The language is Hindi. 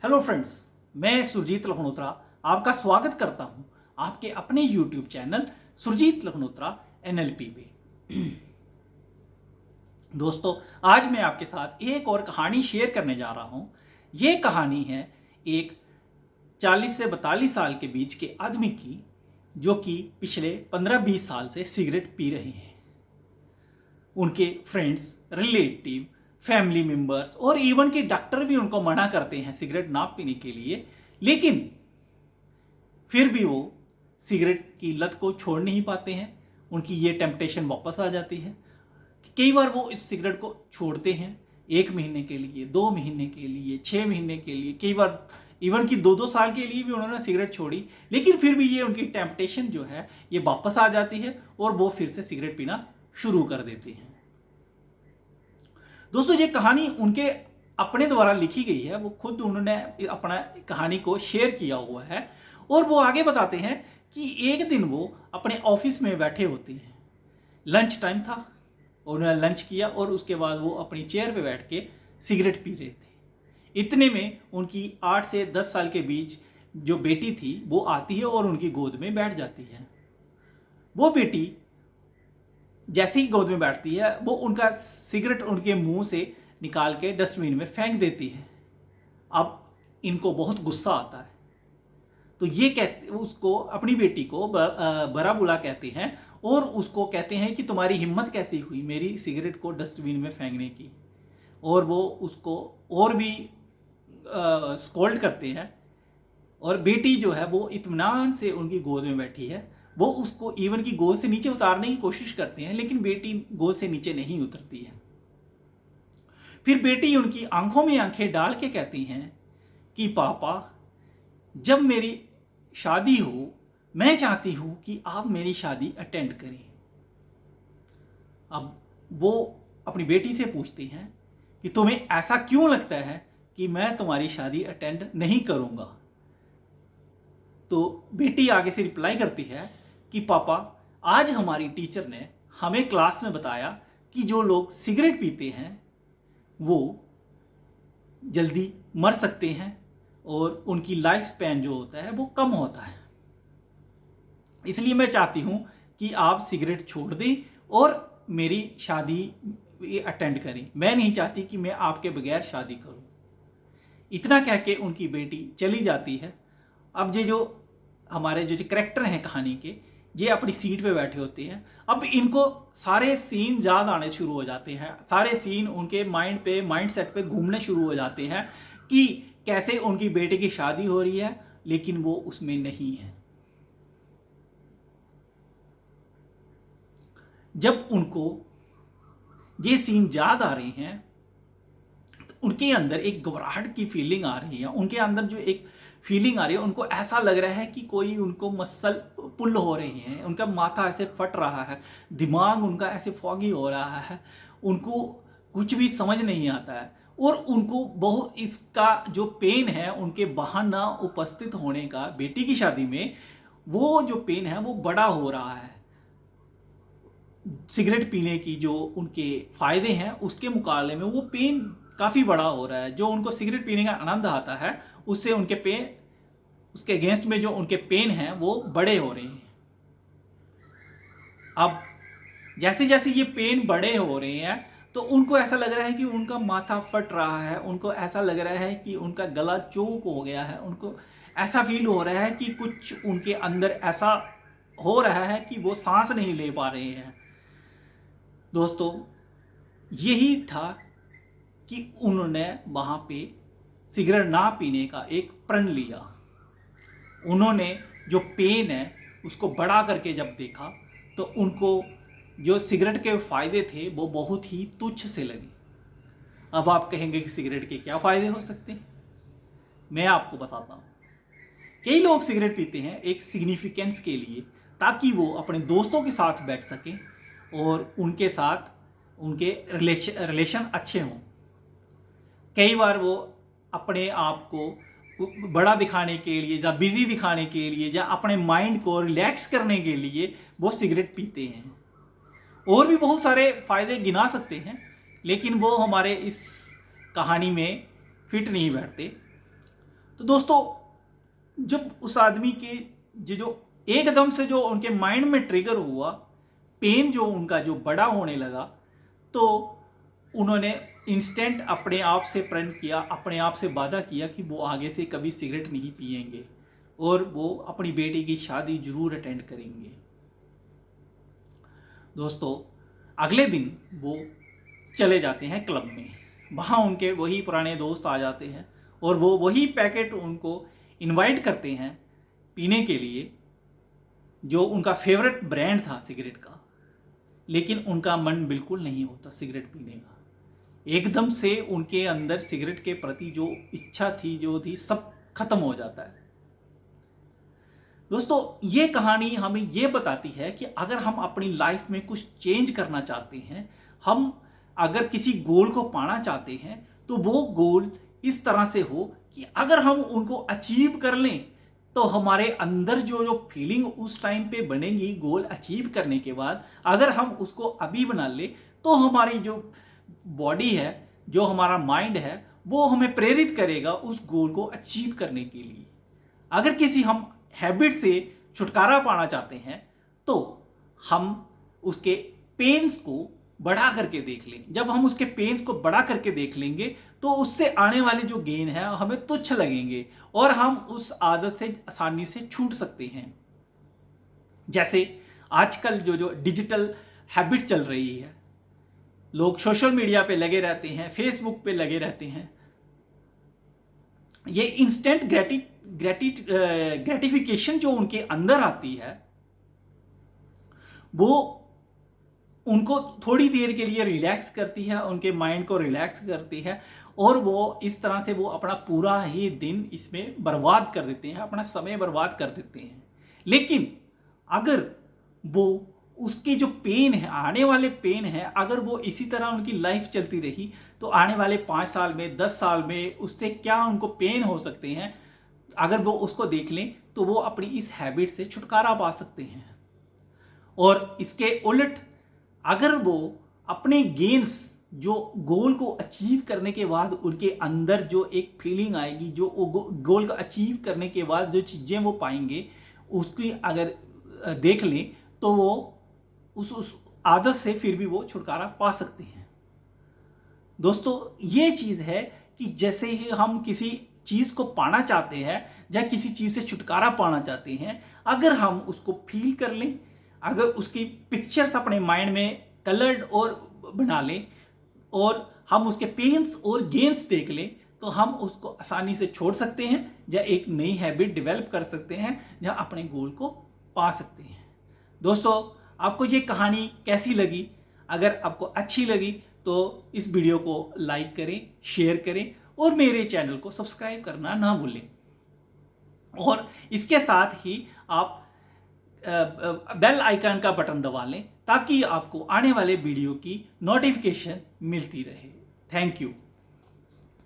हेलो फ्रेंड्स, मैं सुरजीत लखनोत्रा आपका स्वागत करता हूं आपके अपने यूट्यूब चैनल सुरजीत लखनोत्रा एनएलपी पे। दोस्तों, आज मैं आपके साथ एक और कहानी शेयर करने जा रहा हूं। ये कहानी है एक 40 से 42 साल के बीच के आदमी की, जो कि पिछले 15-20 साल से सिगरेट पी रहे हैं। उनके फ्रेंड्स, रिलेटिव, फैमिली मेंबर्स और इवन के डॉक्टर भी उनको मना करते हैं सिगरेट ना पीने के लिए, लेकिन फिर भी वो सिगरेट की लत को छोड़ नहीं पाते हैं। उनकी ये टेम्पटेशन वापस आ जाती है। कई बार वो इस सिगरेट को छोड़ते हैं 1 महीने के लिए, 2 महीने के लिए, 6 महीने के लिए, कई बार इवन कि 2-2 साल के लिए भी उन्होंने सिगरेट छोड़ी, लेकिन फिर भी ये उनकी टेम्पटेशन जो है ये वापस आ जाती है और वो फिर से सिगरेट पीना शुरू कर देते हैं। दोस्तों, ये कहानी उनके अपने द्वारा लिखी गई है। वो खुद उन्होंने अपना कहानी को शेयर किया हुआ है और वो आगे बताते हैं कि एक दिन वो अपने ऑफिस में बैठे होते हैं। लंच टाइम था, उन्होंने लंच किया और उसके बाद वो अपनी चेयर पे बैठ के सिगरेट पी रहे थे। इतने में उनकी 8 से 10 साल के बीच जो बेटी थी वो आती है और उनकी गोद में बैठ जाती है। वो बेटी जैसे ही गोद में बैठती है, वो उनका सिगरेट उनके मुंह से निकाल के डस्टबिन में फेंक देती है। अब इनको बहुत गुस्सा आता है, तो ये कहते उसको, अपनी बेटी को बड़ा बुला कहते हैं और उसको कहते हैं कि तुम्हारी हिम्मत कैसी हुई मेरी सिगरेट को डस्टबिन में फेंकने की। और वो उसको और भी स्कोल्ड करते हैं। और बेटी जो है वो इत्मीनान से उनकी गोद में बैठी है। वो उसको इवन की गोद से नीचे उतारने की कोशिश करते हैं, लेकिन बेटी गोद से नीचे नहीं उतरती है। फिर बेटी उनकी आंखों में आंखें डाल के कहती हैं कि पापा, जब मेरी शादी हो मैं चाहती हूं कि आप मेरी शादी अटेंड करें। अब वो अपनी बेटी से पूछती हैं कि तुम्हें ऐसा क्यों लगता है कि मैं तुम्हारी शादी अटेंड नहीं करूंगा। तो बेटी आगे से रिप्लाई करती है कि पापा, आज हमारी टीचर ने हमें क्लास में बताया कि जो लोग सिगरेट पीते हैं वो जल्दी मर सकते हैं और उनकी लाइफ स्पैन जो होता है वो कम होता है। इसलिए मैं चाहती हूं कि आप सिगरेट छोड़ दें और मेरी शादी अटेंड करें। मैं नहीं चाहती कि मैं आपके बगैर शादी करूं। इतना कह के उनकी बेटी चली जाती है। अब ये जो हमारे जो कैरेक्टर हैं कहानी के, ये अपनी सीट पे बैठे होते हैं। अब इनको सारे सीन याद आने शुरू हो जाते हैं। सारे सीन उनके माइंड सेट पे घूमने शुरू हो जाते हैं कि कैसे उनकी बेटे की शादी हो रही है लेकिन वो उसमें नहीं है। जब उनको ये सीन याद आ रहे हैं तो उनके अंदर एक घबराहट की फीलिंग आ रही है। उनके अंदर जो एक फीलिंग आ रही है, उनको ऐसा लग रहा है कि कोई उनको मसल पुल हो रही है। उनका माथा ऐसे फट रहा है, दिमाग उनका ऐसे फॉगी हो रहा है, उनको कुछ भी समझ नहीं आता है और उनको बहुत इसका जो पेन है उनके वहाँ ना उपस्थित होने का, बेटी की शादी में, वो जो पेन है वो बड़ा हो रहा है। सिगरेट पीने की जो उनके फायदे हैं उसके मुकाबले में वो पेन काफ़ी बड़ा हो रहा है। जो उनको सिगरेट पीने का आनंद आता है उससे उनके पेन, उसके अगेंस्ट में जो उनके पेन हैं वो बड़े हो रहे हैं। अब जैसे जैसे ये पेन बड़े हो रहे हैं तो उनको ऐसा लग रहा है कि उनका माथा फट रहा है, उनको ऐसा लग रहा है कि उनका गला चोक हो गया है, उनको ऐसा फील हो रहा है कि कुछ उनके अंदर ऐसा हो रहा है कि वो सांस नहीं ले पा रहे हैं। दोस्तों, यही था कि उन्होंने वहाँ पे सिगरेट ना पीने का एक प्रण लिया। उन्होंने जो पेन है उसको बड़ा करके जब देखा तो उनको जो सिगरेट के फ़ायदे थे वो बहुत ही तुच्छ से लगे। अब आप कहेंगे कि सिगरेट के क्या फ़ायदे हो सकते हैं? मैं आपको बताता हूँ। कई लोग सिगरेट पीते हैं एक सिग्निफिकेंस के लिए, ताकि वो अपने दोस्तों के साथ बैठ सकें और उनके साथ उनके रिलेशन अच्छे हों। कई बार वो अपने आप को बड़ा दिखाने के लिए या बिजी दिखाने के लिए या अपने माइंड को रिलैक्स करने के लिए वो सिगरेट पीते हैं। और भी बहुत सारे फायदे गिना सकते हैं, लेकिन वो हमारे इस कहानी में फिट नहीं बैठते। तो दोस्तों, जब उस आदमी के जो एकदम से जो उनके माइंड में ट्रिगर हुआ, पेन जो उनका जो बड़ा होने लगा, तो उन्होंने इंस्टेंट अपने आप से प्रण किया, अपने आप से वादा किया कि वो आगे से कभी सिगरेट नहीं पिएंगे और वो अपनी बेटी की शादी जरूर अटेंड करेंगे। दोस्तों, अगले दिन वो चले जाते हैं क्लब में। वहाँ उनके वही पुराने दोस्त आ जाते हैं और वो वही पैकेट उनको इनवाइट करते हैं पीने के लिए, जो उनका फेवरेट ब्रांड था सिगरेट का। लेकिन उनका मन बिल्कुल नहीं होता सिगरेट पीने का। एकदम से उनके अंदर सिगरेट के प्रति जो इच्छा थी, जो थी, सब खत्म हो जाता है। दोस्तों, ये कहानी हमें ये बताती है कि अगर हम अपनी लाइफ में कुछ चेंज करना चाहते हैं, हम अगर किसी गोल को पाना चाहते हैं, तो वो गोल इस तरह से हो कि अगर हम उनको अचीव कर लें तो हमारे अंदर जो फीलिंग उस टाइम पे बनेगी गोल अचीव करने के बाद, अगर हम उसको अभी बना ले तो हमारी जो बॉडी है, जो हमारा माइंड है, वो हमें प्रेरित करेगा उस गोल को अचीव करने के लिए। अगर किसी हम हैबिट से छुटकारा पाना चाहते हैं तो हम उसके पेन्स को बढ़ा करके देख लें। जब हम उसके पेन्स को बढ़ा करके देख लेंगे तो उससे आने वाले जो गेन है हमें तुच्छ लगेंगे और हम उस आदत से आसानी से छूट सकते हैं। जैसे आजकल जो डिजिटल हैबिट चल रही है, लोग सोशल मीडिया पे लगे रहते हैं, फेसबुक पे लगे रहते हैं। ये इंस्टेंट ग्रेटिफिकेशन जो उनके अंदर आती है, वो उनको थोड़ी देर के लिए रिलैक्स करती है, उनके माइंड को रिलैक्स करती है और वो इस तरह से वो अपना पूरा ही दिन इसमें बर्बाद कर देते हैं, अपना समय बर्बाद कर देते हैं। लेकिन अगर वो उसके जो पेन है, आने वाले पेन है, अगर वो इसी तरह उनकी लाइफ चलती रही तो आने वाले 5 साल में, 10 साल में उससे क्या उनको पेन हो सकते हैं, अगर वो उसको देख लें तो वो अपनी इस हैबिट से छुटकारा पा सकते हैं। और इसके उलट अगर वो अपने गेन्स, जो गोल को अचीव करने के बाद उनके अंदर जो एक फीलिंग आएगी, जो गोल को अचीव करने के बाद जो चीज़ें वो पाएंगे, उसकी अगर देख लें तो वो उस आदत से फिर भी वो छुटकारा पा सकते हैं। दोस्तों, ये चीज़ है कि जैसे ही हम किसी चीज़ को पाना चाहते हैं या किसी चीज़ से छुटकारा पाना चाहते हैं, अगर हम उसको फील कर लें, अगर उसकी पिक्चर्स अपने माइंड में कलर्ड और बना लें और हम उसके पेन्स और गेन्स देख लें, तो हम उसको आसानी से छोड़ सकते हैं या एक नई हैबिट डेवलप कर सकते हैं या अपने गोल को पा सकते हैं। दोस्तों, आपको ये कहानी कैसी लगी? अगर आपको अच्छी लगी तो इस वीडियो को लाइक करें, शेयर करें और मेरे चैनल को सब्सक्राइब करना ना भूलें। और इसके साथ ही आप बेल आइकन का बटन दबा लें ताकि आपको आने वाले वीडियो की नोटिफिकेशन मिलती रहे। Thank you.